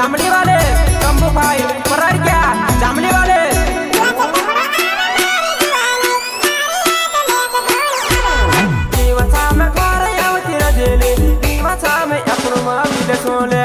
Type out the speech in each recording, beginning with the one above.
जामली वाले कंबू भाई परार क्या जामली वाले दीवाचा में कार यावती रजेले दीवाचा में अपनो मावी ले सोले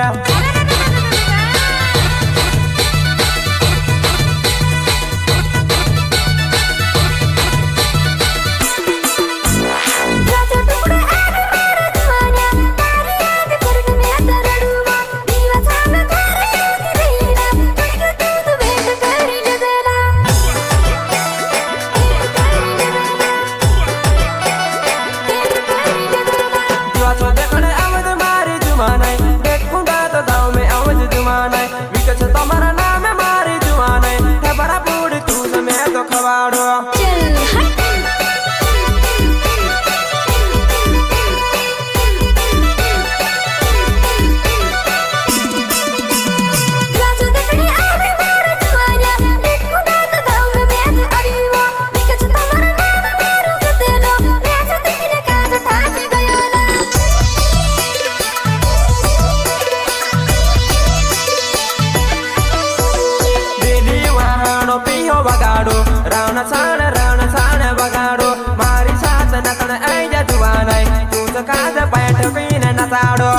रावण साण बगाड़ो मारी साथ नकन आई जजुआन तू तो काज बैठ पीन नचाड़ो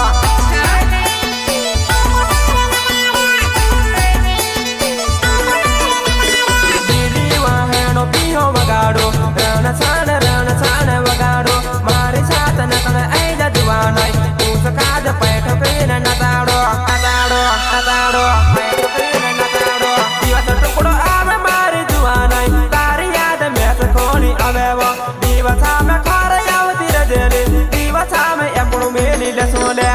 दीदी वहानो पियो बगाड़ो रावण साण बगाड़ो मारी साथ नकन आई जजुआन तू तो काज बैठ पीन नचाड़ो नचाड़ो नचाड़ो बैठ पीन नचाड़ो दिवस टुकड़ो आवे मारी जुआन दीवाचा में कार यावती रजेले दीवाचा में अपनो मेली ले सोले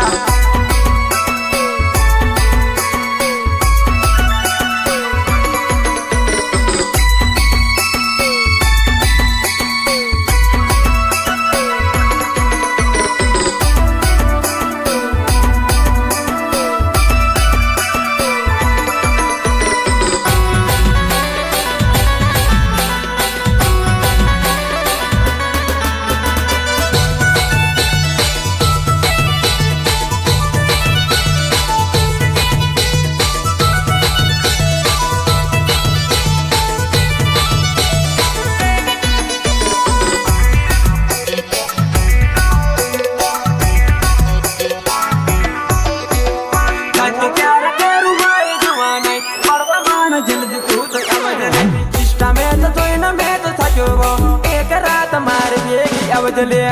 एक रात मार देगी अवजले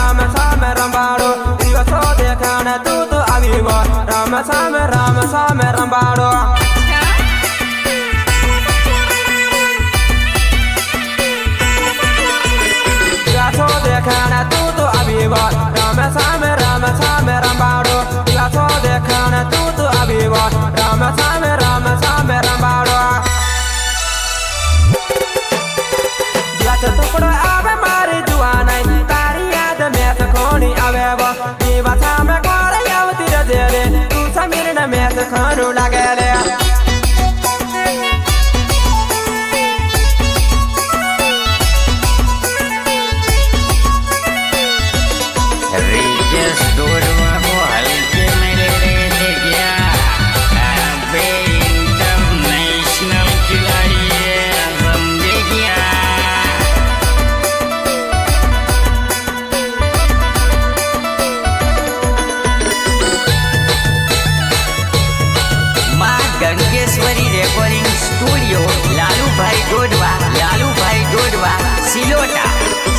राम साम रंबाड़ो दिवसो देखने तू तो अभी वो राम साम रंबाड़ो दिवसो देखने तू तो अभी वो राम साम रंबाड़ो दिवसो देखने तू तो अभी वो राम साम रंबाड़ो दिवस टुकड़ो आवे मारी जुआन आवेवा दीवाचा में कार यावती रजेले तू समीर न में खानू लगेले रिजस दूरवा को हल्के में ले रहे थे क्या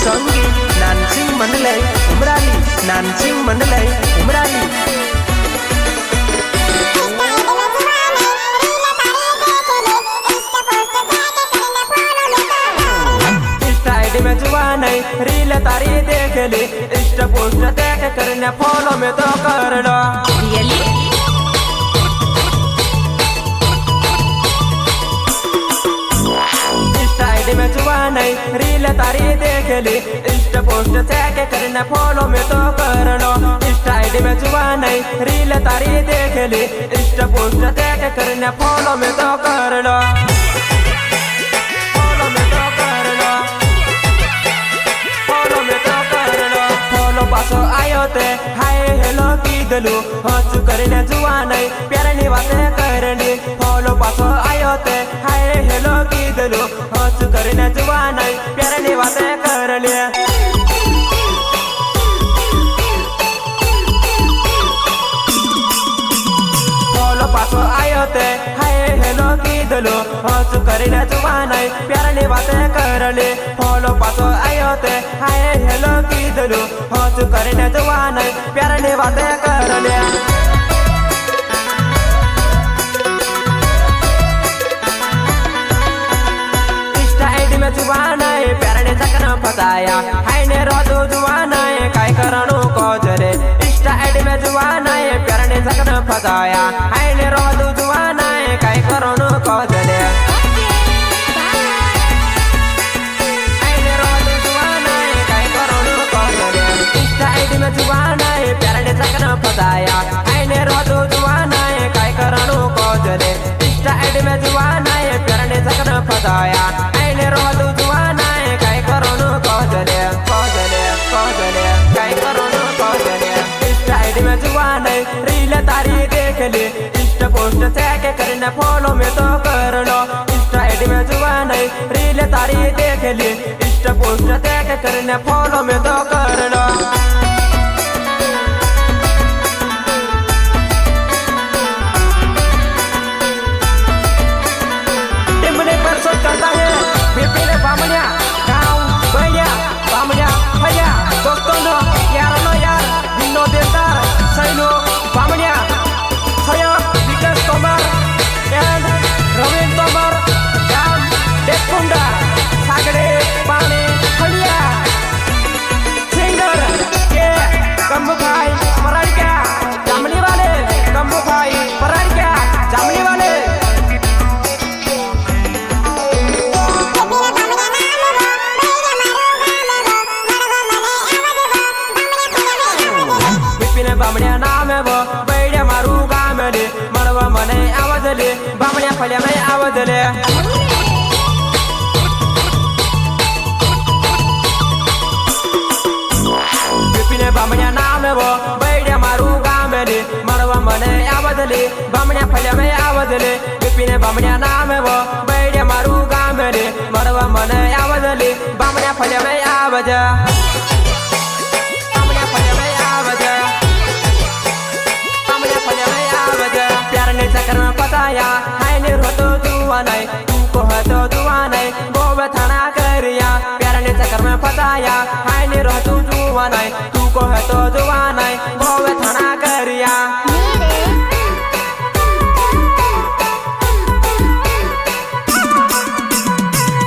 संगी नानसिंग मंडले उमराली नानसिंग मंडले उमराली में जुआन रील तारी देख ली इष्ट पोस्ट देख करने फॉलो में तो कर लो इष्ट आईडी में जुआन रील तारी देख ली इष्ट पोस्ट देख करने फॉलो में तो कर लो इष्ट आईडी में जुआन रील तारी देख ली इष्ट पोस्ट देख करने फॉलो में तो कर लो पासो आयो ते हाय हेलो कीधलू हंसू करने जुआन प्यारनी बातें करनी फॉलो पासो आयो ते हाय हेलो कीधलू हंसू करने जुआन प्यारनी बातें करनी फॉलो पासो आयो ते हाय हेलो कीधलू हंसू करने जुआन प्यारनी बातें करनी फॉलो पासो आयो ते हाय हेलो कीधलू हंसू करने जुआन प्यारनी बातें करनी इष्ट आईडी में जुआन प्यारनी सकन फसाया हाय ने रोदू जुआन काय करणू को जरे इष्ट आईडी में जुआन प्यारनी सकन फसाया हाय ने रोदू जुआन काय करणू को जरे में जुआन प्यारने सकन फसाया हाय ने रोदू जुआन काय करणू को जरे इष्ट आईडी में जुआन प्यारने सकन फसाया हाय ने रोदू जुआन काय करणू को जरे काय करणू को जरे इष्ट आईडी में जुआन रील तारी देख ली इष्ट पोस्ट चेक करने फॉलो में तो कर लो इष्ट आईडी में जुआन रील तारी देख ली इष्ट पोस्ट चेक करने फॉलो में तो कर लो करता है विपिन बामनिया गाँव भैया बामनिया भैया दोस्तों नो यार बिनो देवदार सैनो बामनिया सया विकास तोमर एंड रवीन तोमर राम देवकुंडा सागरे पानी हलिया सिंगर के कम्बू भाई परारिका जामनी वाले कम्बू भाई परारिका जामनी वाले बामणिया नाम वो बैड्या मारू गामले मरवा मने आवाजले बामणिया फल्या में आवाजले विपिने बामणिया नाम वो बैड्या मारू गामले मरवा मने आवाजले बामणिया फल्या में आवाजले विपिने बामणिया नाम वो बैड्या मारू गामले मरवा मने आवाजले बामणिया फल्या में आवाज चक्कर में फसाया हाय ने रोतो जुआन तुमको है तो जुआन गोवे थाना करिया प्यार ने चक्कर में फसाया हाय ने रोतो जुआन तुमको है तो जुआन गोवे थाना करिया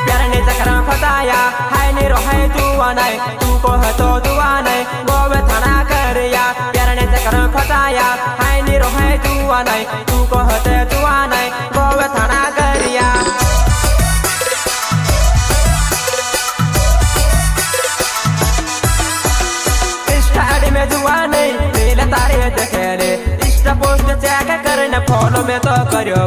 प्यार ने चक्कर में फसाया हाय ने रोहे जुआन तुमको है तो जुआन गोवे थाना करिया प्यार ने चक्कर में फसाया हाय ने रोहे जुआन तुमको हते जुआन गोवे थाना करिया इष्ट आईडी में जुआन रील तारी देखेले इष्ट पोस्ट चेक करने फॉलो में तो करियो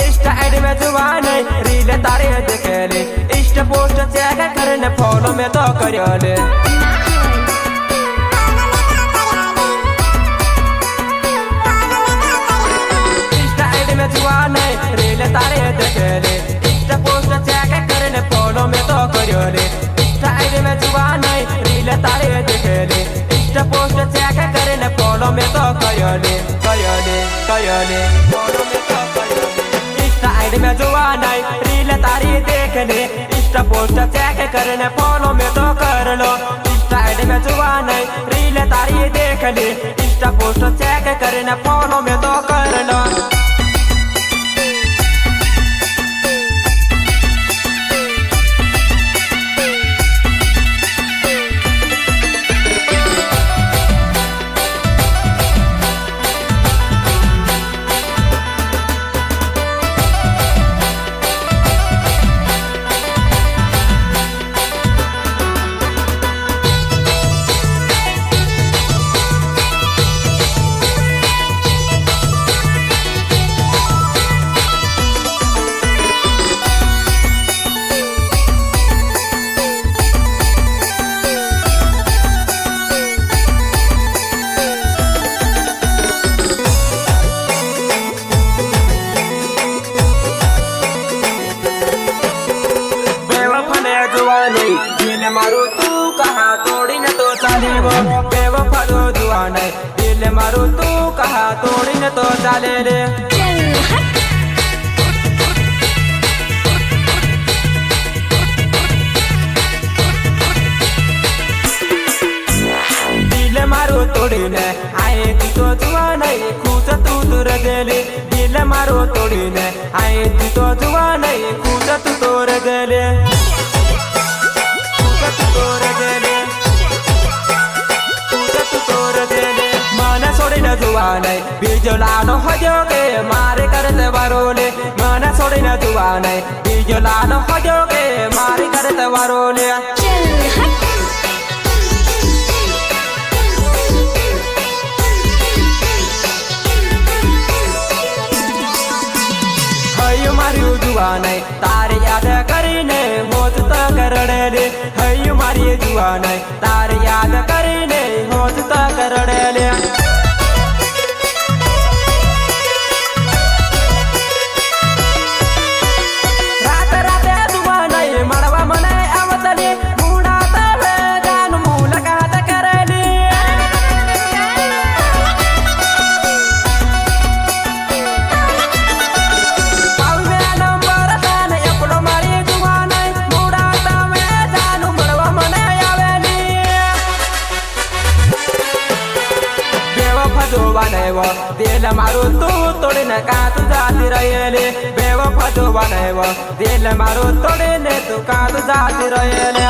इष्ट आईडी में जुआन रील तारी देखेले इष्ट पोस्ट चेक करने फॉलो में तो करियो जुआन रील तारे देखेले इष्ट पोस्ट चेक करने फॉलो में तो करियो इष्ट आईडी में जुआन रील तारे देखेले इष्ट पोस्ट चेक करने फॉलो में तो करियो फॉलो में तो करियो इष्ट आईडी में जुआन रील तारी देखेले इष्ट पोस्ट चेक करने फॉलो में तो कर लो કરીને ફોનો મેં તો કરલો दिल मारो तू कहा तोड़ी न तो चाले वो बेवफा दो दुआ नहीं दिल मारो तू कहा तोड़ी न तो चाले रे दिल मारो तोड़ी ने आए तो दुआ नहीं खुद तू दूर गेले दिल मारो तोड़ी ने आए तो दुआ नहीं खुद तू दूर गेले mana sore na juanai bijola no hojoge mare karte varole mana sore na juanai bijola no hojoge mare karte varole hayu mari juanai tare yaad karine hot ta karade hayu mari juanai tare yaad karine hot ta karade दिल मारो तू तोड़े न का तू जाती रहेले बेवफा जो बनाएवो दिल मारो तोड़े ने तू का तू जाती रहेले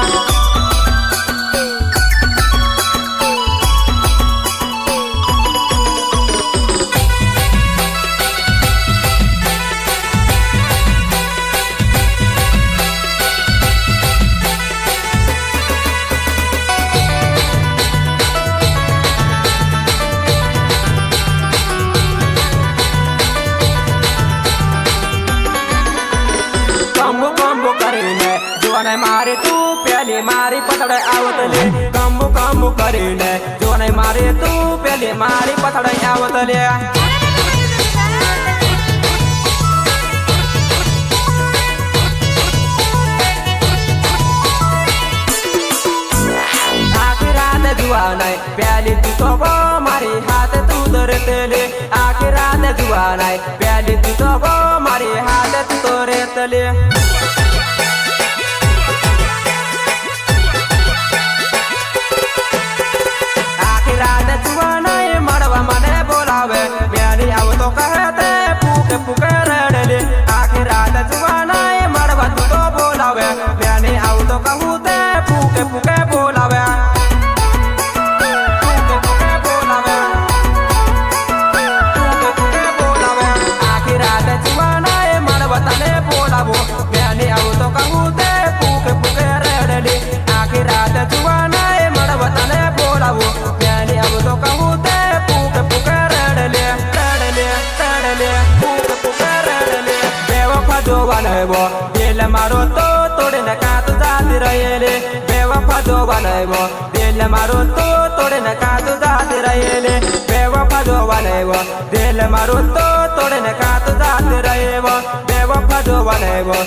मारे तू पहले मारी पतड़े आवतले कम्बू कम्बू करीने जो नहीं मारे तू पहले मारी पतड़े आवतले आखिर रात जुआ नहीं पहले तू तो वो मारी हाथ तू दरतले आखिर रात जुआ नहीं पहले तू तो वो मारी हाथ तू दरतले दिल मारो तो तोड़े न का तू जाती रहेले बेवफा जो बनाएवो दिल मारो तो तोड़े न का तू जाती रहेले बेवफा जो बनाएवो दिल मारो तो तोड़े न का तू जाती रहेवो बेवफा जो बनाएवो।